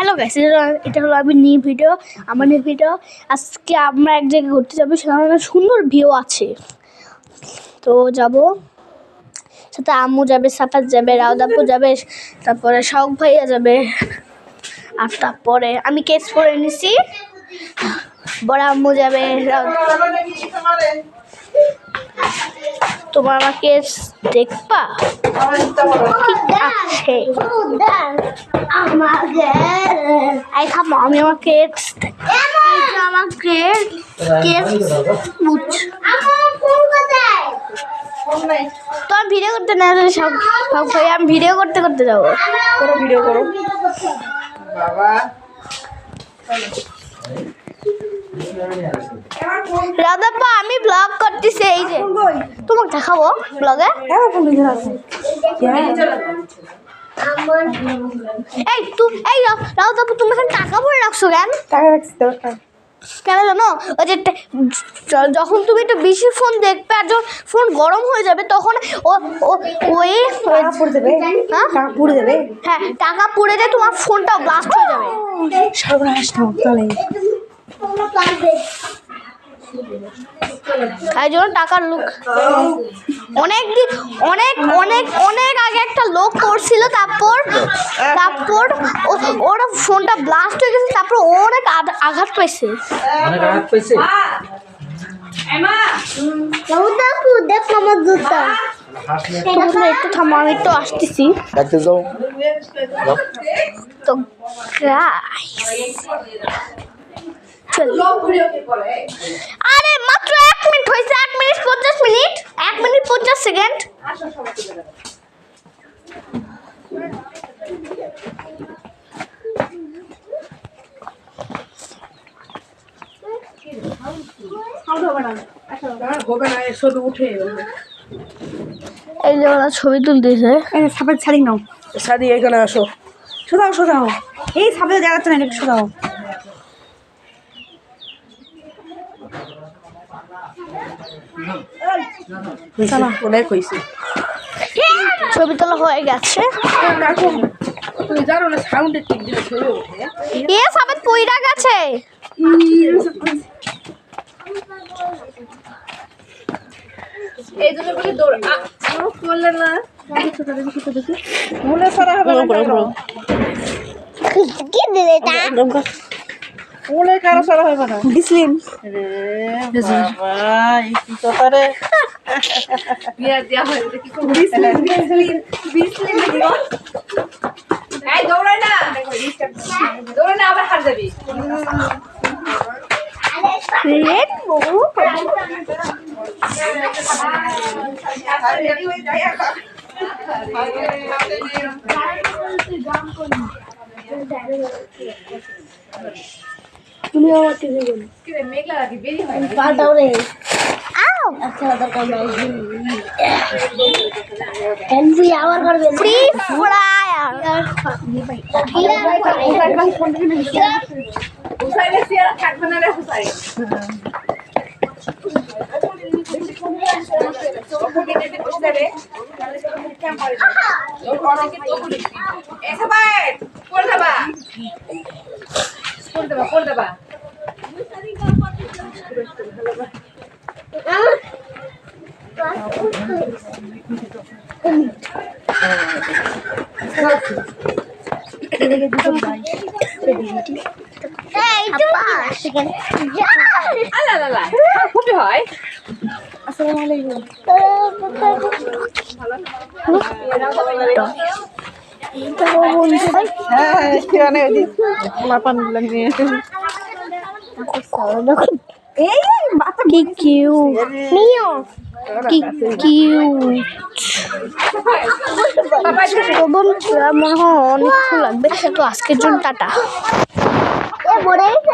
Hello guys, এটা হলো আমি নিউ ভিডিও, আমার নিউ ভিডিও। আজকে আমরা এক জায়গায় ঘুরতে যাবো, সেখানে সুন্দর ভিউ আছে। তো যাব, সাথে আম্মু যাবে, সাফাত যাবে, রাউদাপু যাবে, তারপরে শখ ভাইয়া যাবে, আর তারপরে আমি কেস পরে নিছি, বড় আম্মু যাবে। তোমার আমাকে দেখবা? ঠিক আছে, আমি আমাকে তো আমি ভিডিও করতে না, সব ভাই আমি ভিডিও করতে করতে যাবো। ভিডিও করো বাবা। রাধাপা আমি ব্লগ করতেছি, এই যে তোমাকে দেখাবো ব্লগে। এই রাধাপা তুমি এখানে টাকা ভরে রাখছো কেন? টাকা রাখছি দরকার কেন জানো? ওই যে যখন তুমি একটু বেশি ফোন দেখবে আর যখন ফোন গরম হয়ে যাবে তখন ওই পুড়ে দেবে। হ্যাঁ টাকা পুড়ে দেবে। হ্যাঁ, টাকা পুড়ে যায়, তোমার ফোনটা ব্লাস্ট হয়ে যাবে। সর্বনাশ তাহলে তাই জন্য টাকার লোক অনেক আগে একটা লোক করছিল, তারপর ওর ফোনটা ব্লাস্ট হয়ে গেছে, তারপর ও অনেক আঘাত পাইছে। তোমরা একটু থামো, আমি একটু আসতেছি। তো আরে মাত্র 1 মিনিট হয়েছে, 1 মিনিট 50 মিনিট, 1 মিনিট 50 সেকেন্ড। এই যে ওরা ছবি তুলতেছে, সাপের ছাড়ি নাও, ছাড়ি এখানে আসো, সোজাও সোজাও, এই সাপের জায়গাটা না, একটু সোজাও। ছবি তোলা হয়ে গেছে। তুমি জানো না সাউন্ডের ঠিক দিলে ছবি ওঠে। এ সাপের পইরা গেছে। এই জন্য বলি দৌড় করলে না, ভুলে সারা হবে না, কি দিলে এটা? ভুলে কারো সারা হবে না। বিসলিম রে বাবা, এই কি কথা রে, বিয়া দিয়া হয় দেখি কোন বিসলিম দিও। এই দৌড়াই না, দৌড়াই না, আবার হার যাবি। রেড বউ তুমি আমার টিভি বল কি রে মেঘলা লাগি বেরি হয় পা দাও রে। আও আচ্ছা দরকার নাই। এনভি আবার করবে ফ্রি ফায়ার। উসাইলে সিয়ারা থাকবে না রে উসাই। খুবই হয়। আসসালামু আলাইকুম। কি কিউট নিও, কি কিউট। মনে হয় অনেকক্ষণ লাগবে, তো আজকের জন্য টাটা।